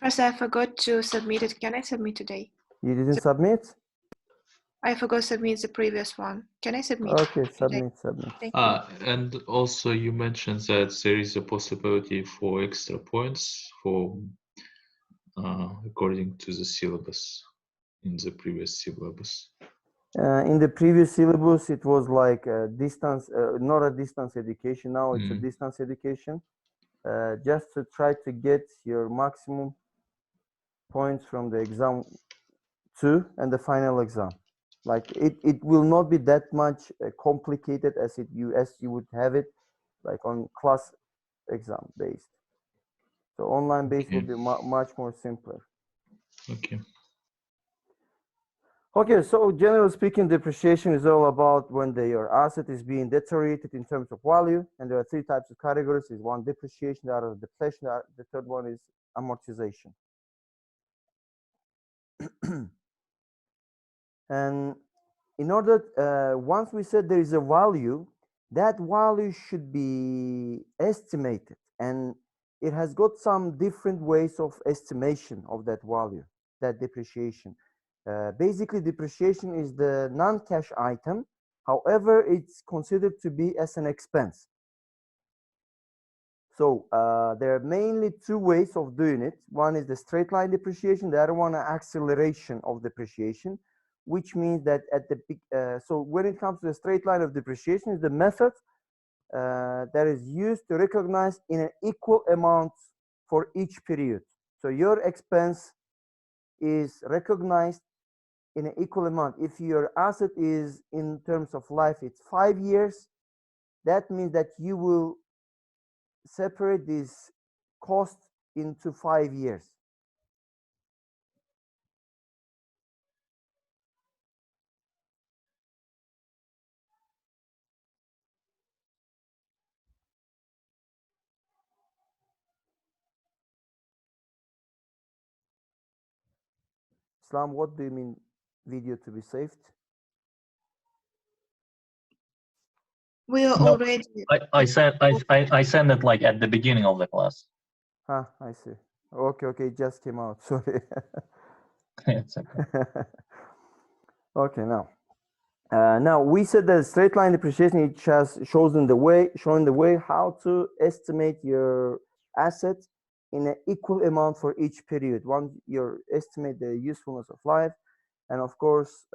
First, I forgot to submit it. Can I submit today? You didn't submit? I forgot to submit the previous one. Can I submit? Okay, today? submit. Thank you. And also you mentioned that there is a possibility for extra points for according to the syllabus in the previous syllabus. In the previous syllabus, it was like a distance, not a distance education. Now it's a distance education. Just to try to get your maximum points from the exam 2 and the final exam. Like it will not be that much complicated as you would have it like on class exam based. So online based will be much more simpler. Okay. Okay, so generally speaking, depreciation is all about when your asset is being deteriorated in terms of value, and there are 3 types of categories. Is one depreciation, the other deflation, the third one is amortization. And in order, once we said there is a value, that value should be estimated, and it has got some different ways of estimation of that value, that depreciation. Basically, depreciation is the non-cash item. However, it's considered to be as an expense. So there are mainly 2 ways of doing it. One is the straight line depreciation, the other one acceleration of depreciation, which means that at the so when it comes to the straight line of depreciation, is the method that is used to recognize in an equal amount for each period. So your expense is recognized in an equal amount. If your asset is in terms of life, it's 5 years, that means that you will separate this cost into 5 years. Islam, what do you mean video to be saved? We are already. I sent it like at the beginning of the class. Ah, I see. Okay, it just came out. Sorry. It's okay. Okay, now we said that straight line depreciation, it showing the way how to estimate your assets in an equal amount for each period. One, you estimate the usefulness of life, and of course,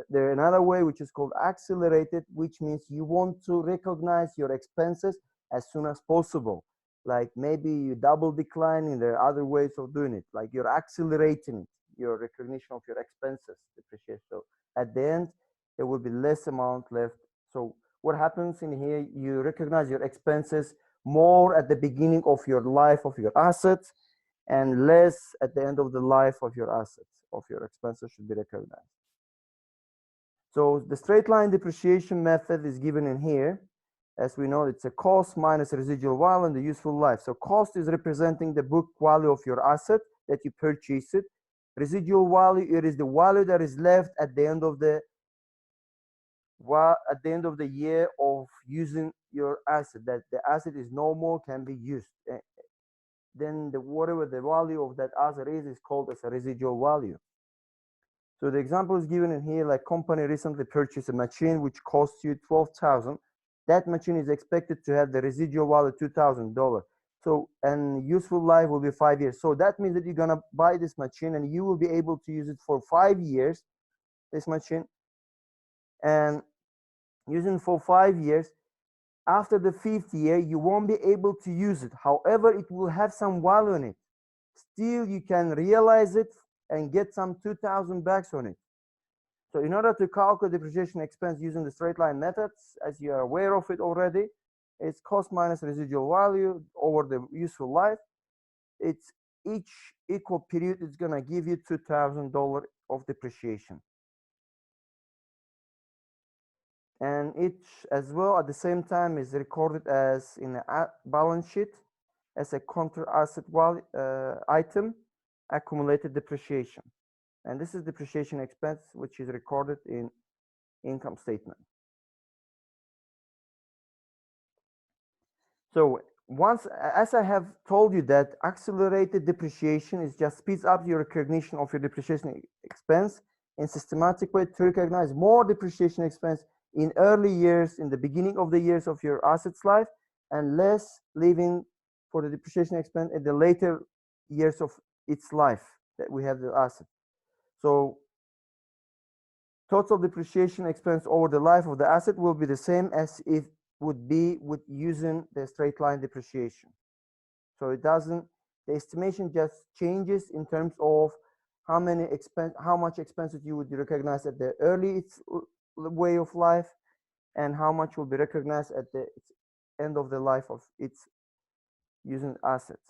there's another way which is called accelerated, which means you want to recognize your expenses as soon as possible. Like maybe you double declining. There are other ways of doing it. Like you're accelerating your recognition of your expenses depreciation. So at the end, there will be less amount left. So what happens in here, you recognize your expenses more at the beginning of your life of your assets and less at the end of the life of your assets, of your expenses should be recognized. So the straight line depreciation method is given in here. As we know, it's a cost minus residual value and the useful life. So cost is representing the book value of your asset that you purchase it. Residual value, it is the value that is left at the end of the year of using your asset, that the asset is no more can be used. Then whatever the value of that asset is called as a residual value. So the example is given in here, like company recently purchased a machine which costs you $12,000. That machine is expected to have the residual value $2,000. So, and useful life will be 5 years. So that means that you're gonna buy this machine and you will be able to use it for 5 years, this machine, and using for 5 years. After the 5th year, you won't be able to use it. However, it will have some value in it. Still, you can realize it and get some 2,000 bucks on it. So in order to calculate depreciation expense using the straight line methods, as you are aware of it already, it's cost minus residual value over the useful life. It's each equal period is gonna give you $2,000 of depreciation. And each as well at the same time is recorded as in a balance sheet as a contra asset value item, accumulated depreciation. And this is depreciation expense which is recorded in income statement. So once, as I have told you, that accelerated depreciation is just speeds up your recognition of your depreciation expense in systematic way to recognize more depreciation expense in early years, in the beginning of the years of your asset's life, and less leaving for the depreciation expense in the later years of its life that we have the asset. So total depreciation expense over the life of the asset will be the same as it would be with using the straight line depreciation. So it doesn't, the estimation just changes in terms of how much expenses you would recognize at the early way of life, and how much will be recognized at the end of the life of its using assets.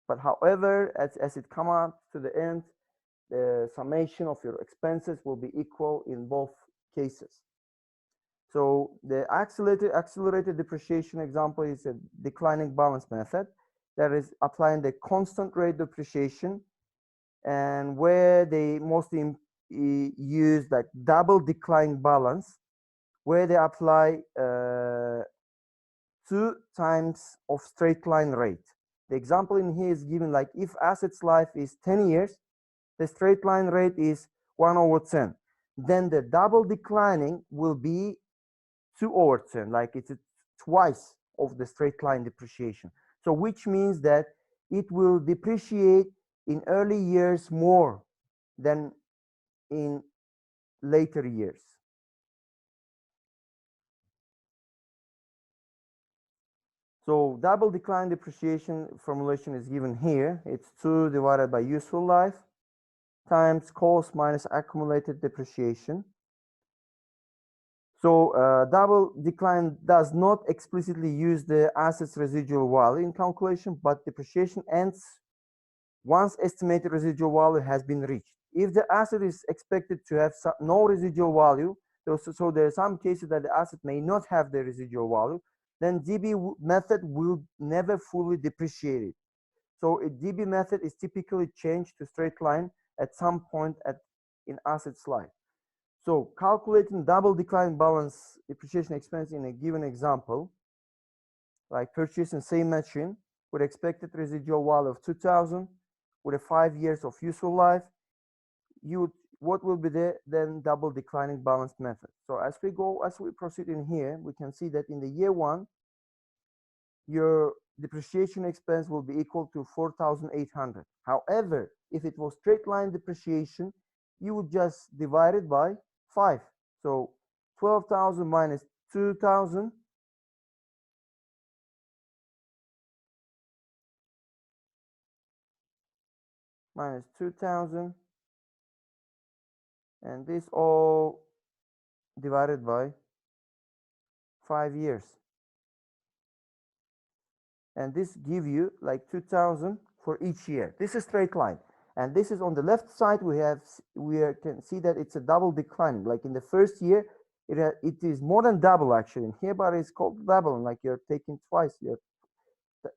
But however, as it comes out to the end, the summation of your expenses will be equal in both cases. So the accelerated depreciation example is a declining balance method that is applying the constant rate depreciation, and where they mostly use like double declining balance, where they apply 2 times of straight line rate. The example in here is given like if asset's life is 10 years, the straight line rate is 1/10. Then the double declining will be 2/10, like it's twice of the straight line depreciation. So which means that it will depreciate in early years more than in later years. So double decline depreciation formulation is given here. It's 2 divided by useful life times cost minus accumulated depreciation. So double decline does not explicitly use the asset's residual value in calculation, but depreciation ends once estimated residual value has been reached. If the asset is expected to have no residual value, so there are some cases that the asset may not have the residual value, then DB method will never fully depreciate it. So a DB method is typically changed to straight line at some point in asset's life. So calculating double decline balance depreciation expense in a given example, like purchasing same machine with expected residual value of 2,000 with a 5 years of useful life, what will be the then double declining balance method? So as we proceed in here, we can see that in the year 1, your depreciation expense will be equal to 4,800. However, if it was straight line depreciation, you would just divide it by 5. So 12,000 minus 2,000 minus 2,000, and this all divided by 5 years. And this give you like 2,000 for each year. This is straight line. And this is on the left side, we can see that it's a double declining. Like in the first year, it is more than double actually in here, but it's called double, like you're taking twice,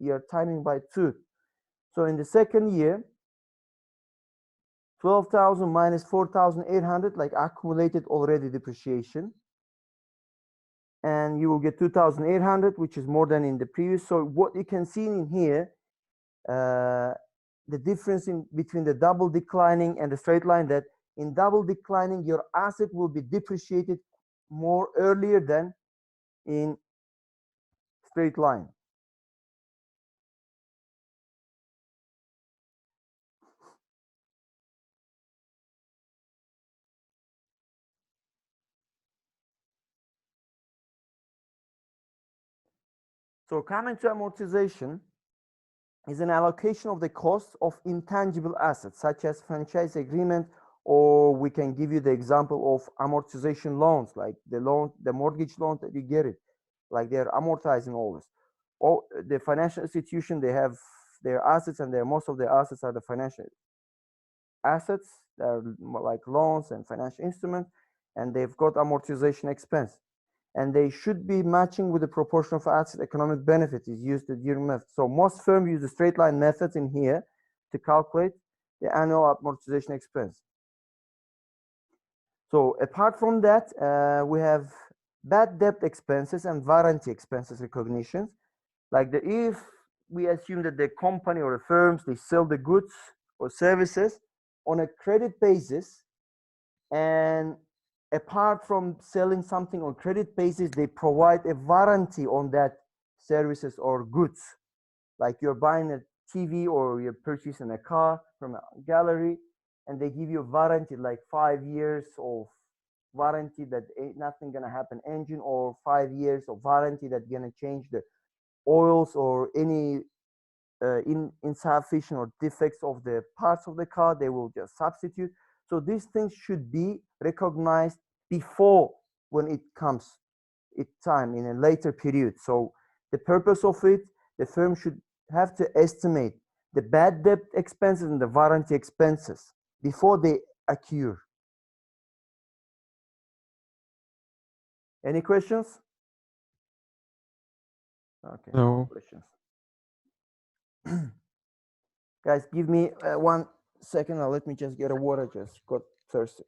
you're timing by 2. So in the second year, 12,000 minus 4,800, like accumulated already depreciation. And you will get 2,800, which is more than in the previous. So what you can see in here, the difference between the double declining and the straight line, that in double declining, your asset will be depreciated more earlier than in straight line. So coming to amortization is an allocation of the cost of intangible assets, such as franchise agreement, or we can give you the example of amortization loans, like the mortgage loan that you get it, like they're amortizing always. Or the financial institution, they have their assets, and most of their assets are the financial assets. They're like loans and financial instruments, and they've got amortization expense. And they should be matching with the proportion of asset economic benefit is used during method. So most firms use the straight line methods in here to calculate the annual amortization expense. So apart from that, we have bad debt expenses and warranty expenses recognitions. Like if we assume that the company or the firms, they sell the goods or services on a credit basis, and apart from selling something on credit basis, they provide a warranty on that services or goods. Like you're buying a TV or you're purchasing a car from a gallery, and they give you a warranty like 5 years of warranty that ain't nothing gonna happen engine, or 5 years of warranty that gonna change the oils or any insufficient or defects of the parts of the car, they will just substitute. So these things should be recognized before, when it comes its time in a later period. So the purpose of it, the firm should have to estimate the bad debt expenses and the warranty expenses before they occur. Any questions? Okay. No. Questions. Guys, give me 1 second. Let me just get a water. Just got thirsty.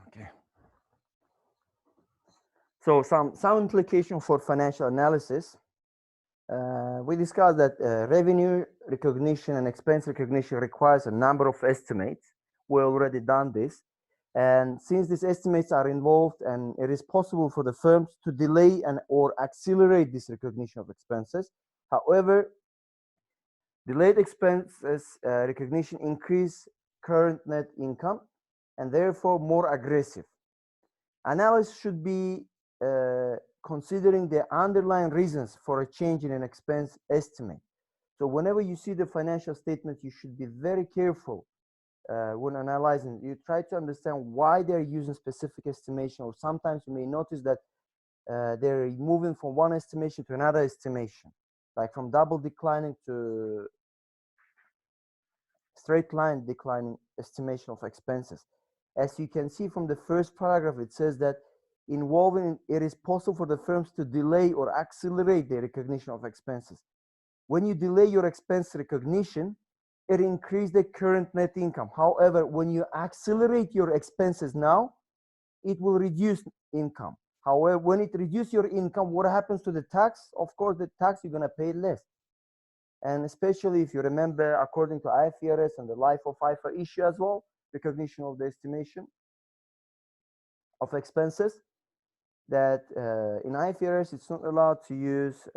Okay. So some implication for financial analysis. We discussed that revenue recognition and expense recognition requires a number of estimates. We already done this. And since these estimates are involved, and it is possible for the firms to delay and or accelerate this recognition of expenses. However, delayed expenses recognition increase current net income and therefore more aggressive. Analysis should be considering the underlying reasons for a change in an expense estimate. So whenever you see the financial statement, you should be very careful when analyzing. You try to understand why they're using specific estimation, or sometimes you may notice that they're moving from one estimation to another estimation, like from double declining to straight line declining estimation of expenses. As you can see from the first paragraph, it says that involving it is possible for the firms to delay or accelerate the recognition of expenses. When you delay your expense recognition, it increases the current net income. However, when you accelerate your expenses now, it will reduce income. However, when it reduces your income, what happens to the tax? Of course, the tax you're gonna pay less. And especially if you remember, according to IFRS and the life of IFA issue as well, recognition of the estimation of expenses, that in IFRS it's not allowed to use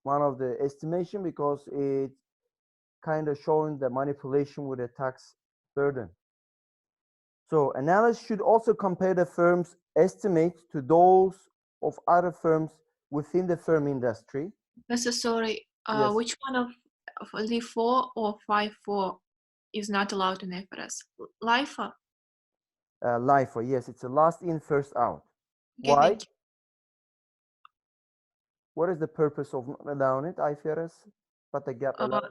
one of the estimation because it kind of showing the manipulation with the tax burden. So analysts should also compare the firm's estimates to those of other firms within the firm industry. Sorry, Yes. which one of L4 or 5.4 is not allowed in IFRS? LIFO? LIFO, yes, it's a last in, first out. Okay, Why? thank you. What is the purpose of not allowing it, IFRS? But the gap allowed?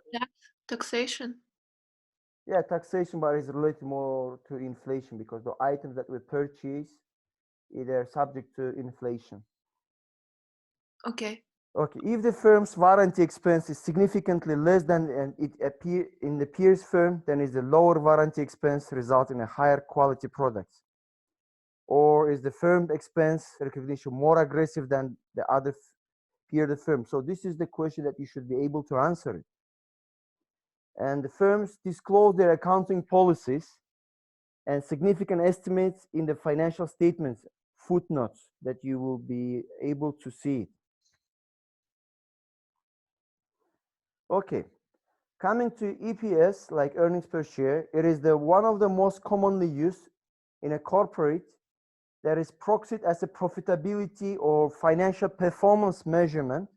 Taxation. Yeah, taxation, but it's related more to inflation because the items that we purchase, they're subject to inflation. Okay. Okay, if the firm's warranty expense is significantly less than it appear in the peers firm, then is the lower warranty expense result in a higher quality products? Or is the firm expense recognition more aggressive than the other peer firm? So this is the question that you should be able to answer it. And the firms disclose their accounting policies and significant estimates in the financial statements, footnotes, that you will be able to see it. Okay, coming to EPS, like earnings per share, it is the one of the most commonly used in a corporate that is proxied as a profitability or financial performance measurement.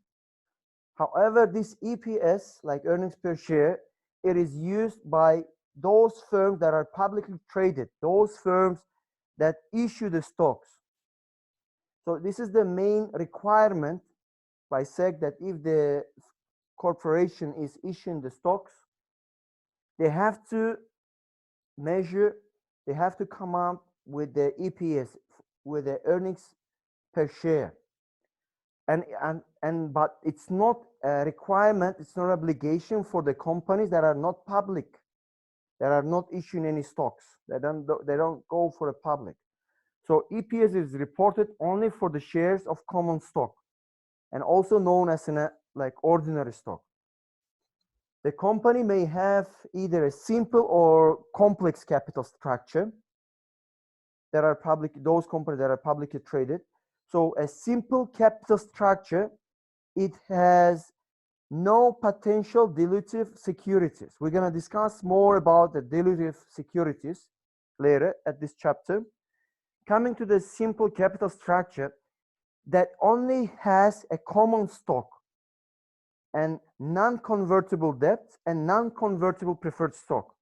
However, this EPS, like earnings per share, it is used by those firms that are publicly traded, those firms that issue the stocks. So this is the main requirement by SEC, that if the corporation is issuing the stocks, they have to measure, they have to come up with the EPS, with the earnings per share. But it's not a requirement, it's not an obligation for the companies that are not public, that are not issuing any stocks. They don't go for the public. So EPS is reported only for the shares of common stock, and also known as like ordinary stock. The company may have either a simple or complex capital structure that are public, those companies that are publicly traded. So a simple capital structure, it has no potential dilutive securities. We're going to discuss more about the dilutive securities later at this chapter. Coming to the simple capital structure that only has a common stock and non-convertible debt and non-convertible preferred stock.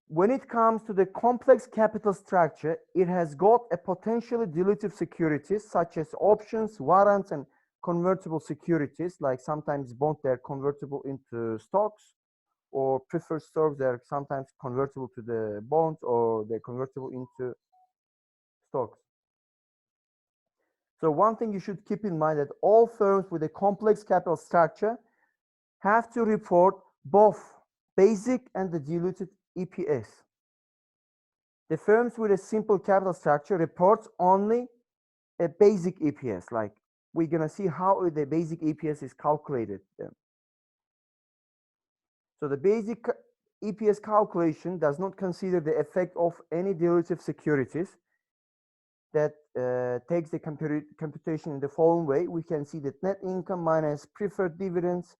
When it comes to the complex capital structure, it has got a potentially dilutive securities such as options, warrants, and convertible securities, like sometimes bonds that are convertible into stocks, or preferred stocks that are sometimes convertible to the bonds, or they're convertible into stocks. So one thing you should keep in mind, that all firms with a complex capital structure have to report both basic and the diluted EPS. The firms with a simple capital structure reports only a basic EPS. Like, we're going to see how the basic EPS is calculated then. So the basic EPS calculation does not consider the effect of any dilutive securities. That takes the computation in the following way. We can see that net income minus preferred dividends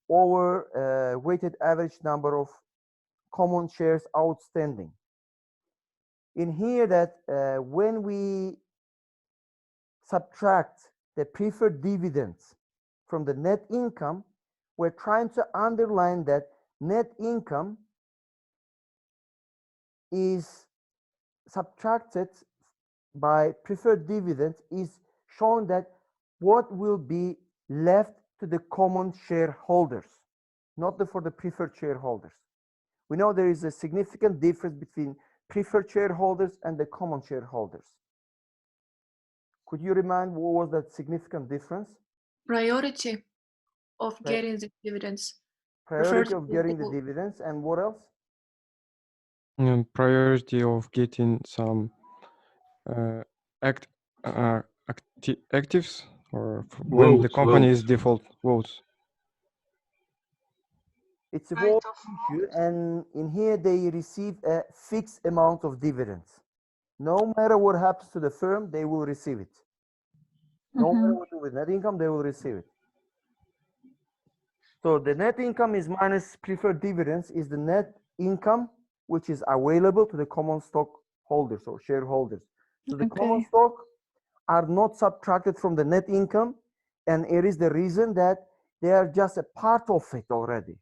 over weighted average number of common shares outstanding. In here, that when we subtract the preferred dividends from the net income, we're trying to underline that net income is subtracted by preferred dividends, is shown that what will be left to the common shareholders, not for the preferred shareholders. We know there is a significant difference between preferred shareholders and the common shareholders. Could you remind what was that significant difference? Priority of Right. getting the dividends. Priority Preferred of getting the people. dividends, and what else? Priority of getting some actives, or when the company is default votes. It's a vote issue, and in here they receive a fixed amount of dividends. No matter what happens to the firm, they will receive it. No matter what you do with net income, they will receive it. So the net income is minus preferred dividends is the net income which is available to the common stock holders or shareholders. So the common stock are not subtracted from the net income, and it is the reason that they are just a part of it already,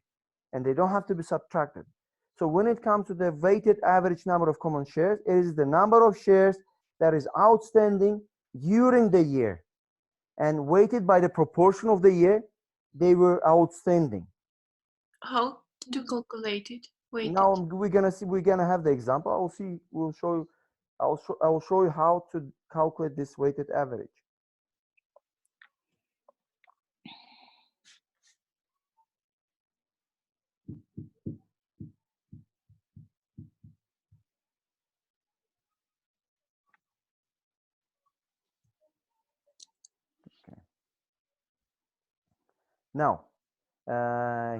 and they don't have to be subtracted. So when it comes to the weighted average number of common shares, it is the number of shares that is outstanding during the year, and weighted by the proportion of the year they were outstanding. How to calculate it? Wait. Now we're gonna have the example. We'll show you. I will show you how to calculate this weighted average. Okay. Now,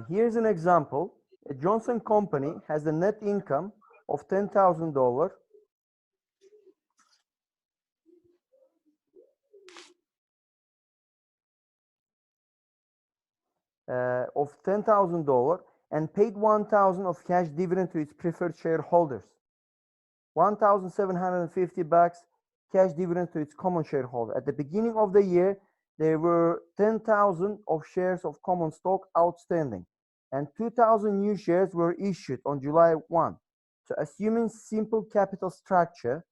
here's an example. A Johnson company has a net income of $10,000 and paid $1,000 of cash dividend to its preferred shareholders. $1,750 cash dividend to its common shareholder. At the beginning of the year, there were 10,000 of shares of common stock outstanding, and 2,000 new shares were issued on July 1. So assuming simple capital structure,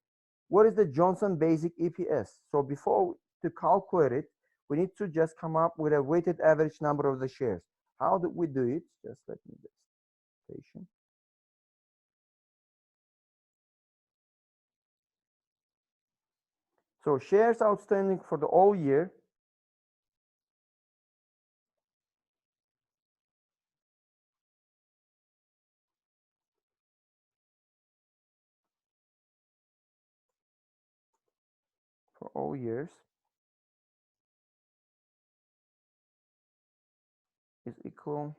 what is the Johnson basic EPS? So before to calculate it, we need to just come up with a weighted average number of the shares. How do we do it? Just let me just patient. So shares outstanding for the whole year for all years is equal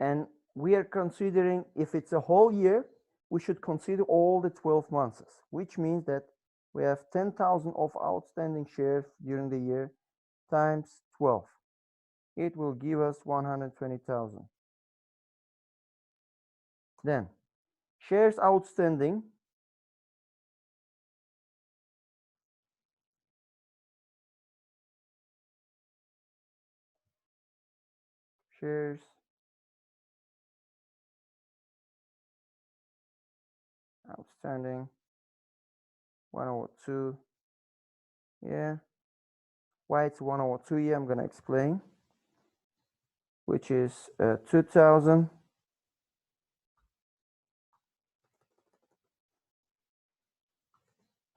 and we are considering if it's a whole year, we should consider all the 12 months, which means that we have 10,000 of outstanding shares during the year times 12. It will give us 120,000. Then shares outstanding shares outstanding 102. Yeah, why it's 102? Yeah, I'm gonna explain, which is 2,000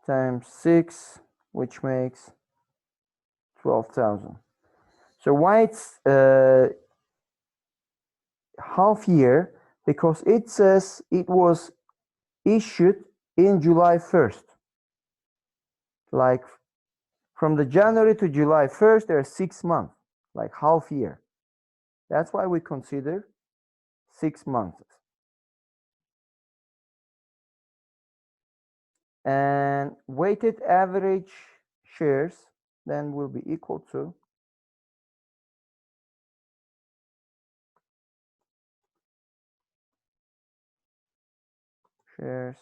times 6, which makes 12,000. So why it's half year? Because it says it was issued in July 1st. Like from the January to July 1st, there are 6 months, like half year. That's why we consider 6 months. And weighted average shares then will be equal to shares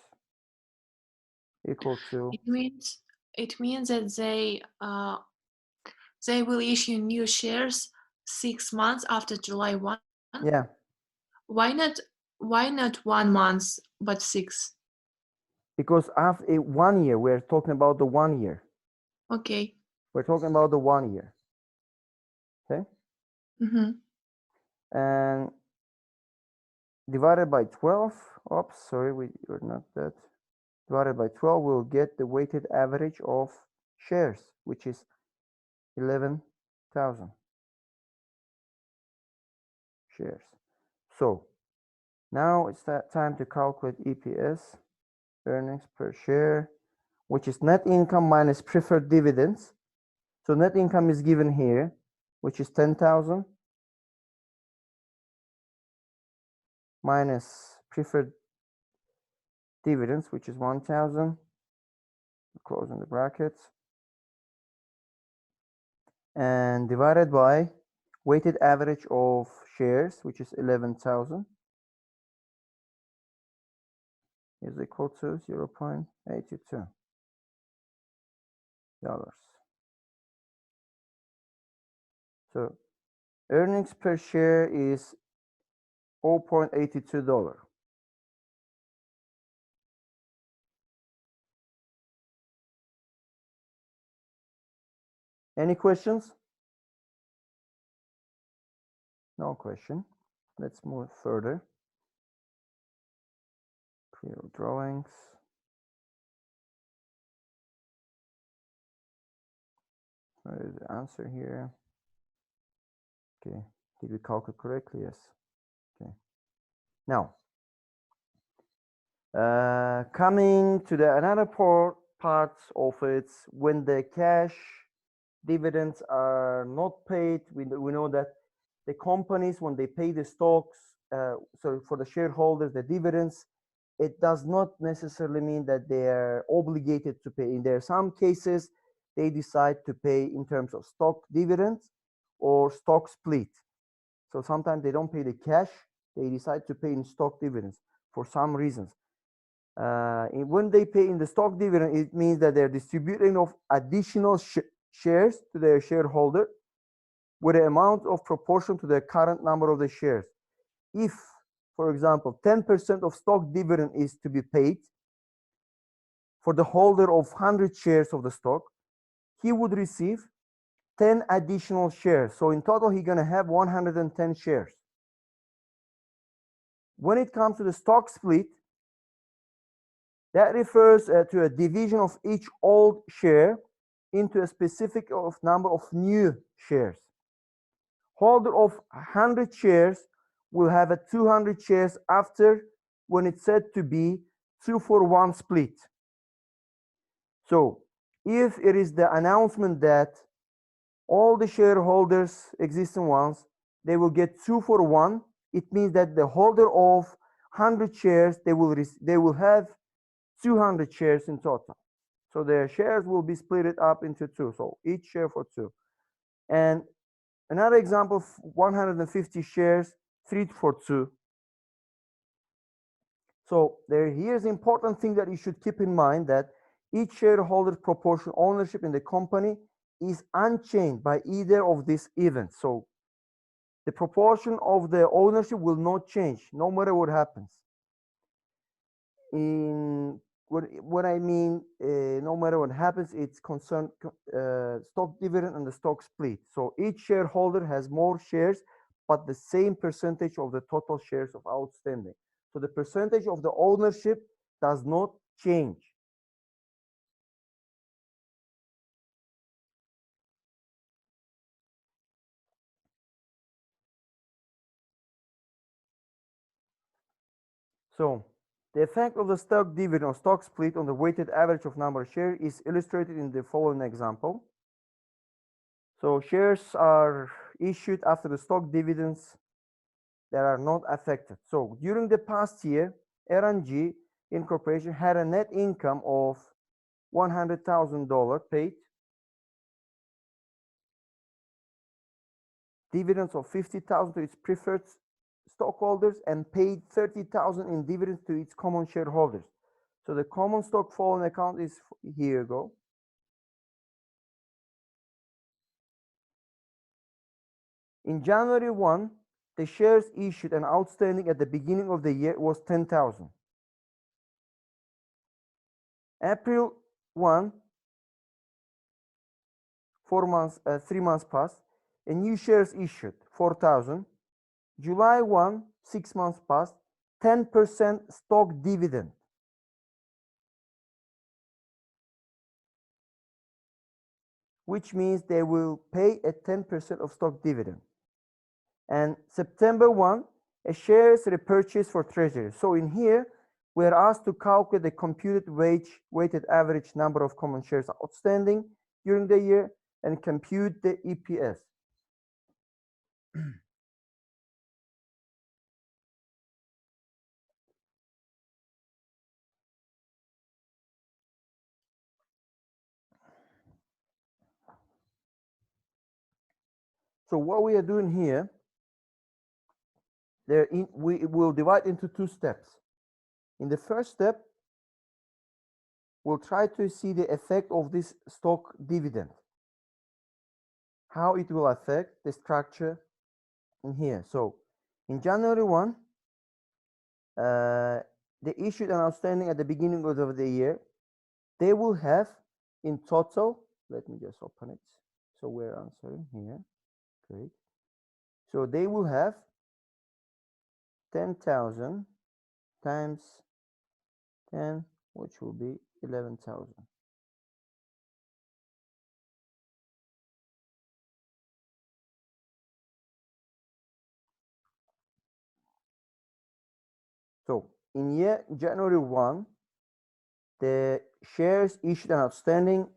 equal to It means that they will issue new shares 6 months after July 1. yeah, Why not 1 month but 6? because after 1 year, we're talking about the 1 year. Okay. We're talking about the 1 year. Okay. And divided by 12. Oops, sorry, we're not that. Divided by 12, we'll get the weighted average of shares, which is 11,000 shares. So now it's that time to calculate EPS, earnings per share, which is net income minus preferred dividends. So net income is given here, which is 10,000 minus preferred dividends, which is 1,000. Closing the brackets. And divided by weighted average of shares, which is 11,000, is equal to $0.82. So earnings per share is $0.82. Any questions? No question. Let's move further. Clear drawings. Where is the answer here? Okay. Did we calculate correctly? Yes. Okay. Now, coming to the another part of it, when the cash dividends are not paid, we know that the companies, when they pay the stocks, so for the shareholders, the dividends, it does not necessarily mean that they are obligated to pay. In there are some cases, they decide to pay in terms of stock dividends or stock split. So sometimes they don't pay the cash, they decide to pay in stock dividends for some reasons. When they pay in the stock dividend, it means that they're distributing of additional shares to their shareholder. with the amount of proportion to the current number of the shares. If, for example, 10% of stock dividend is to be paid for the holder of 100 shares of the stock, he would receive 10 additional shares. So in total, he's going to have 110 shares. When it comes to the stock split, that refers to a division of each old share into a specific number of new shares. Holder of 100 shares will have a 200 shares after when it's said to be 2-for-1 split. So if it is the announcement that all the shareholders, existing ones, they will get 2-for-1, it means that the holder of 100 shares, they will have 200 shares in total. So their shares will be split up into 2. So each share for 2. And another example, 150 shares, 3-for-2. So here's the important thing that you should keep in mind, that each shareholder's proportional ownership in the company is unchanged by either of these events. So the proportion of the ownership will not change no matter what happens. In what I mean, no matter what happens, it's concerned stock dividend and the stock split. So each shareholder has more shares, but the same percentage of the total shares of outstanding. So the percentage of the ownership does not change. So the effect of the stock dividend or stock split on the weighted average of number of shares is illustrated in the following example. So shares are issued after the stock dividends that are not affected. So during the past year, R&G Incorporation had a net income of $100,000 paid, dividends of $50,000 to its preferred stockholders, and paid $30,000 in dividends to its common shareholders. So the common stock following account is here. Go. In January 1, the shares issued and outstanding at the beginning of the year was 10,000. April 1, 3 months passed, and new shares issued 4,000. July 1, 6 months passed, 10% stock dividend. Which means they will pay a 10% of stock dividend. And September 1, a shares repurchase for treasury. So in here, we are asked to calculate the computed weighted average number of common shares outstanding during the year and compute the EPS. So what we are doing here, we will divide into 2 steps. In the first step, we'll try to see the effect of this stock dividend, how it will affect the structure in here. So in January 1, the issued and outstanding at the beginning of the year, they will have in total, let me just open it. So we're answering here. Great. So they will have 10,000 times 10, which will be 11,000. So in year January 1, the shares issued and outstanding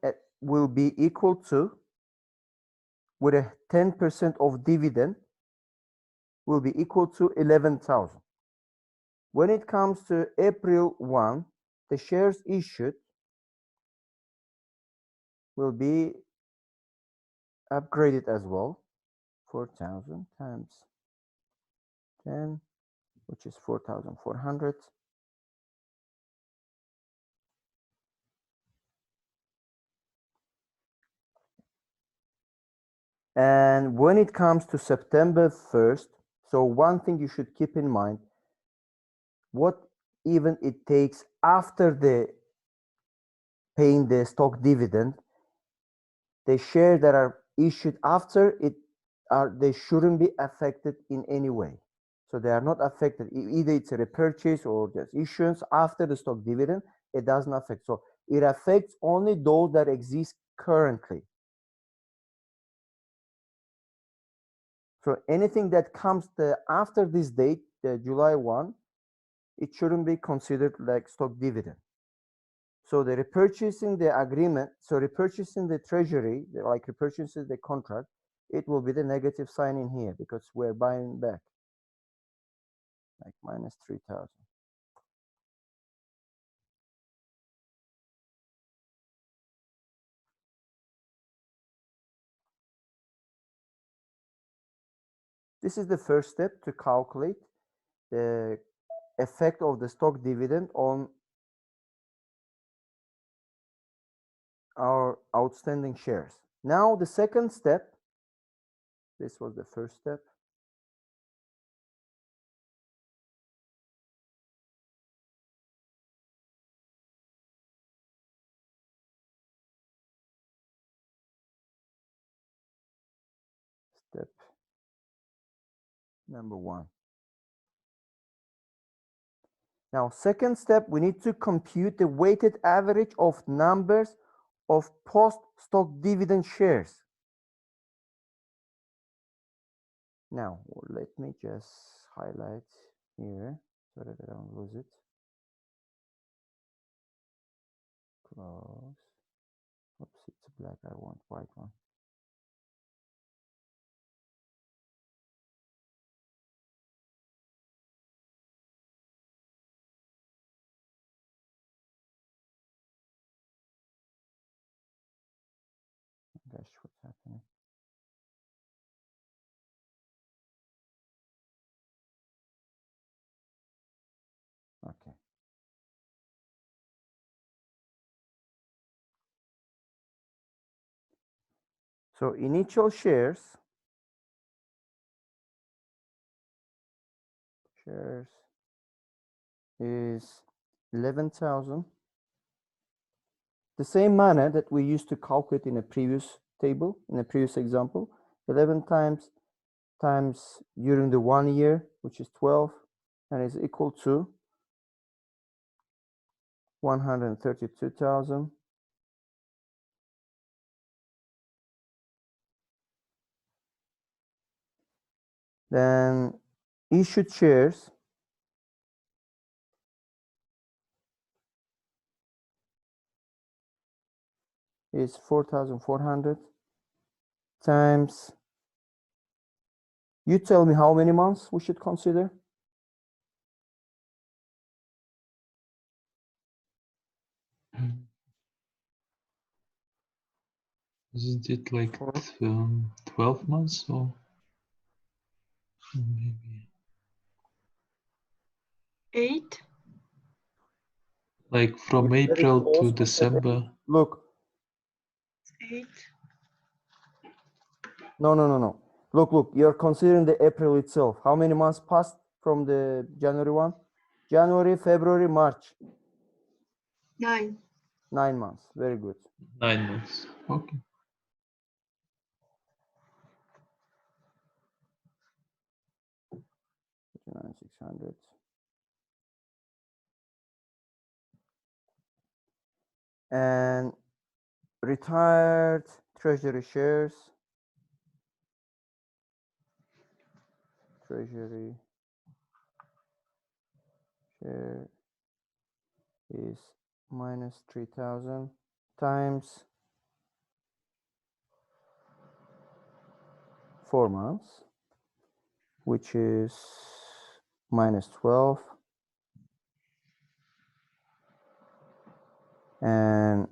will be equal to, with a 10% of dividend, will be equal to 11,000. When it comes to April 1, the shares issued will be upgraded as well. 4,000 times 10, which is 4,400. And when it comes to September 1st, so one thing you should keep in mind, what even it takes after the paying the stock dividend, the shares that are issued after it they shouldn't be affected in any way. So they are not affected. Either it's a repurchase or just issuance after the stock dividend, it doesn't affect. So it affects only those that exist currently. So anything that comes after this date, the July 1, it shouldn't be considered like stock dividend. So the repurchasing the agreement, so repurchasing the treasury, like repurchasing the contract, it will be the negative sign in here because we're buying back, like minus 3,000. This is the first step to calculate the effect of the stock dividend on our outstanding shares. Now the second step, this was the first step. Step number 1. Now, second step, we need to compute the weighted average of numbers of post-stock dividend shares. Now, let me just highlight here so that I don't lose it. Close. Oops, it's black. I want white one. That's what's happening. Okay. So initial shares is 11,000. The same manner that we used to calculate in a previous table, in a previous example, 11 times during the 1 year, which is 12, and is equal to 132,000. Then issued shares is 4,400 times, you tell me how many months we should consider? Isn't it like Four. 12 months or maybe 8. like from Very April close, to but December? look, 8. no. Look, you're considering the April itself. How many months passed from the January 1? January, February, March. 9. 9 months. Very good. 9 months. Okay. $600. And retired treasury shares. Treasury share is minus 3,000 times 4 months, which is minus 12. And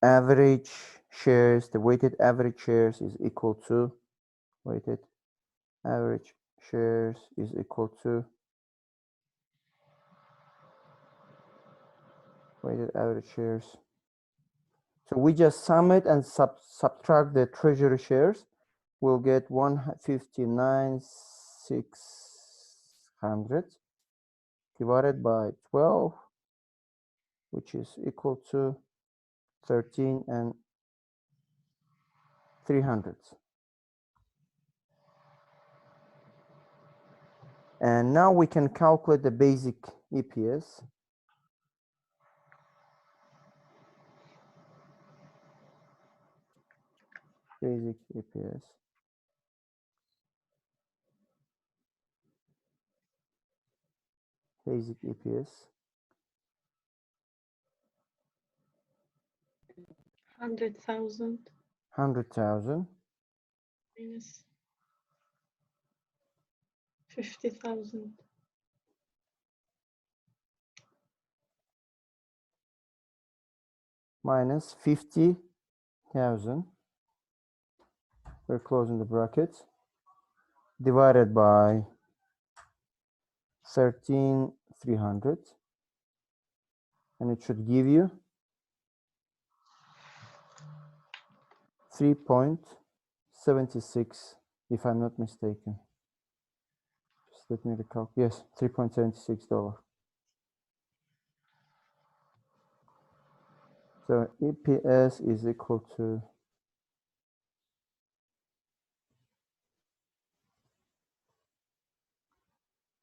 average shares, the weighted average shares is equal to weighted average shares is equal to weighted average shares. So we just sum it and subtract the treasury shares. We'll get 159,600 divided by 12, which is equal to 13 and 300. And now we can calculate the basic EPS. Basic EPS. Basic EPS. 100,000 100,000 minus 50,000. minus 50,000. We're closing the brackets. Divided by 13,300. And it should give you 3.76, if I'm not mistaken. Just let me recalculate. Yes, $3.76. So EPS is equal to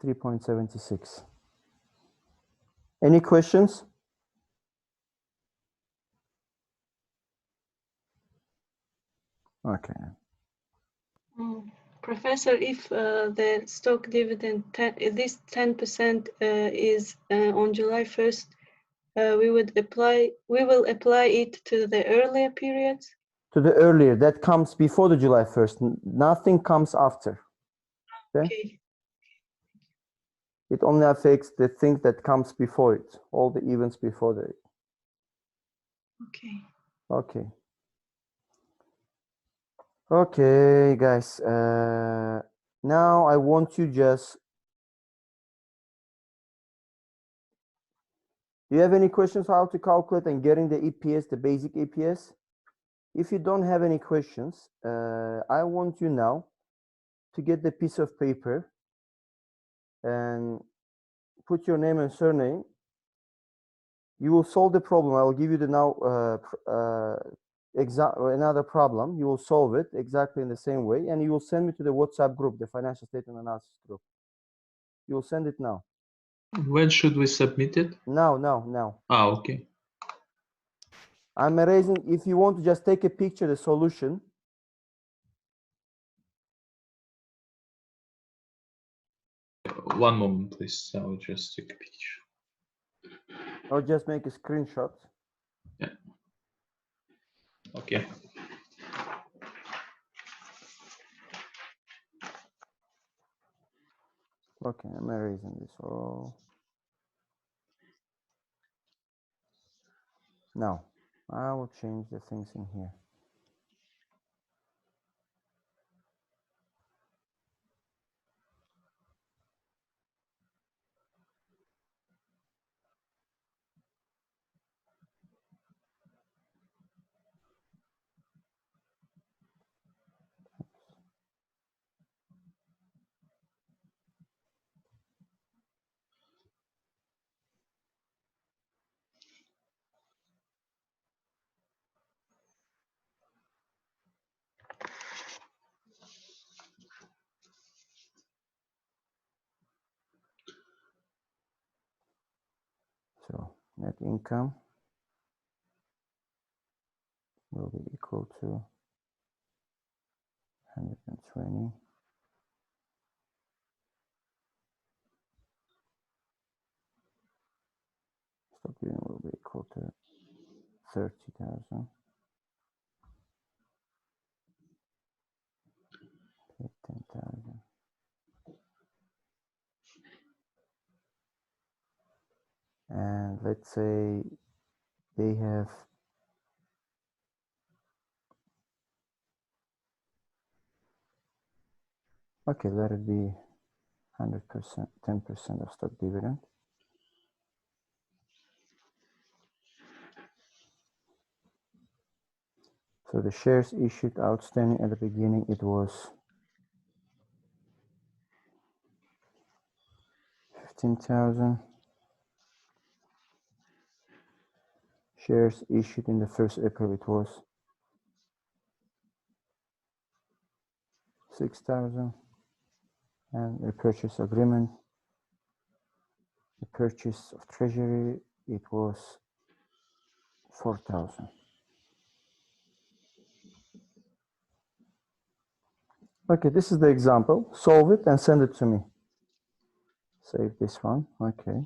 3.76. Any questions? Okay. Professor, if the stock dividend, this 10% is on July 1st, we will apply it to the earlier periods? To the earlier, that comes before the July 1st. Nothing comes after. Okay. It only affects the thing that comes before it, all the events before that. Okay. Okay. Okay, guys. Now I want you just. Do you have any questions how to calculate and getting the EPS, the basic EPS? If you don't have any questions, I want you now to get the piece of paper and put your name and surname. You will solve the problem. I will give you the now another problem. You will solve it exactly in the same way, and you will send me to the WhatsApp group, the financial statement analysis group. You will send it now. When should we submit it? Now. Ah, okay. I'm erasing. If you want to just take a picture, the solution. One moment, please. I'll just take a picture. Or just make a screenshot. Yeah. Okay. Okay, I'm erasing this all. Now, I will change the things in here. So net income will be equal to 120. Stock dividend will be equal to 30,000. 10,000. And let's say they have okay, let it be 100%, 10% of stock dividend. So the shares issued outstanding at the beginning, it was 15,000. Shares issued in the 1st April, it was 6,000. And the purchase agreement, the purchase of treasury, it was 4,000. Okay, this is the example. Solve it and send it to me. Save this one. Okay.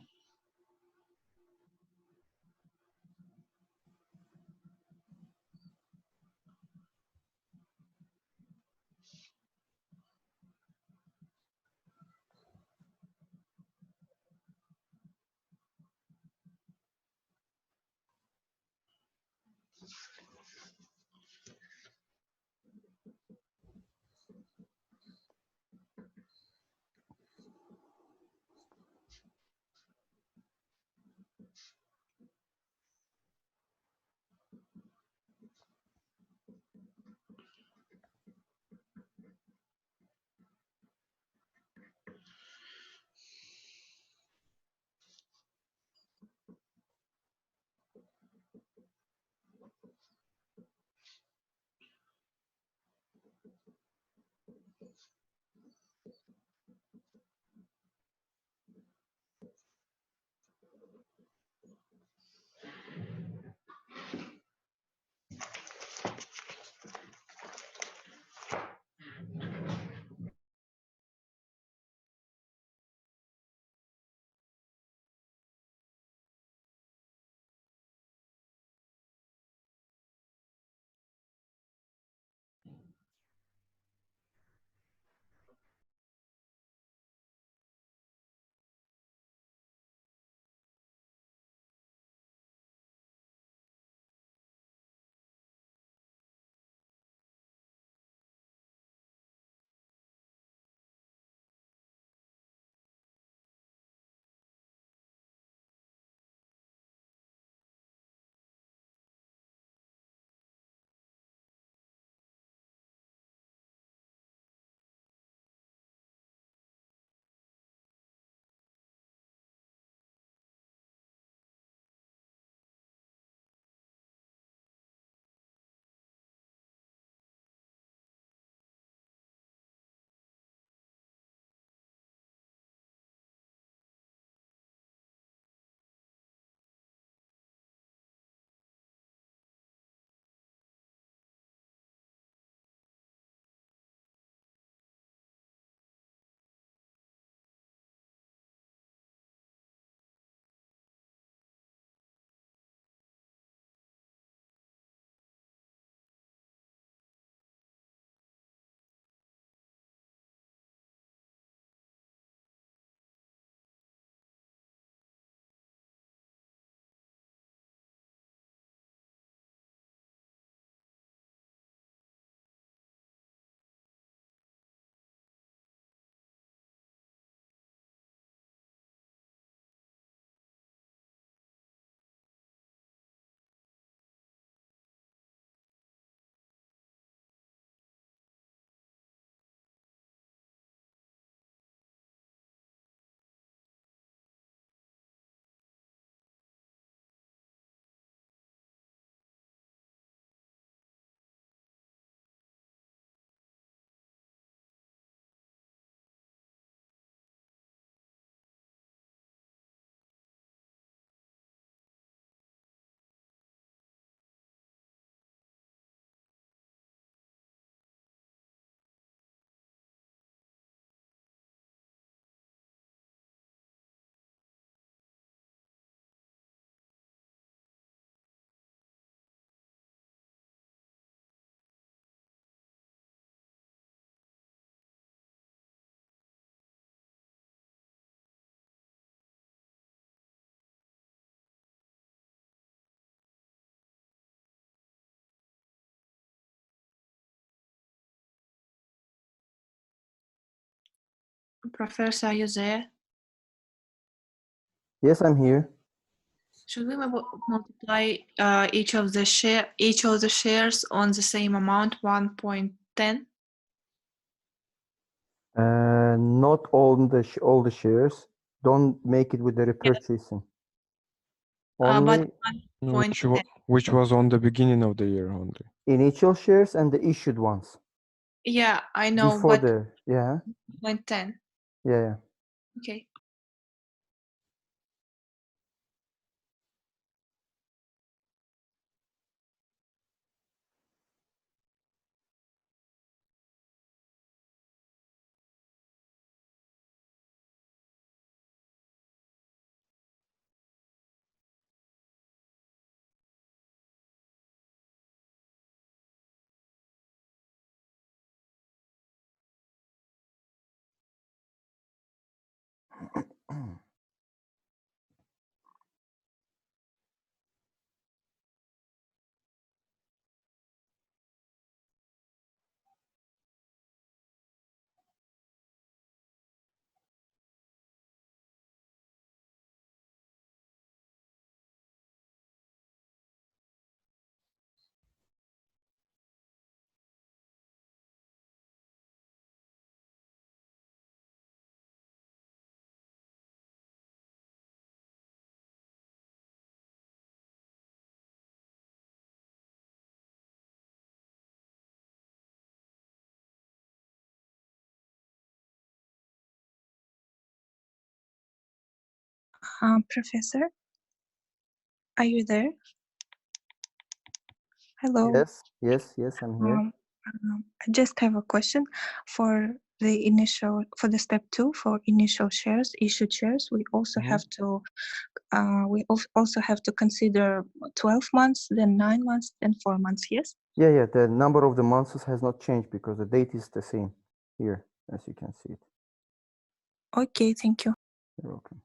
Professor, are you there? Yes, I'm here. Should we multiply each of the shares on the same amount, 1.10? Not all the shares. Don't make it with the repurchasing. Only But 1.10. Which was on the beginning of the year only. initial shares and the issued ones. Yeah, I know, Before but the, yeah, 1.10. yeah. Okay. Professor, are you there? Hello. Yes, I'm here. I just have a question for the step 2 for initial shares, issued shares. We also Mhm. have to also have to consider 12 months, then 9 months, then 4 months. Yes. Yeah, the number of the months has not changed because the date is the same here, as you can see it. Okay. Thank you. You're welcome.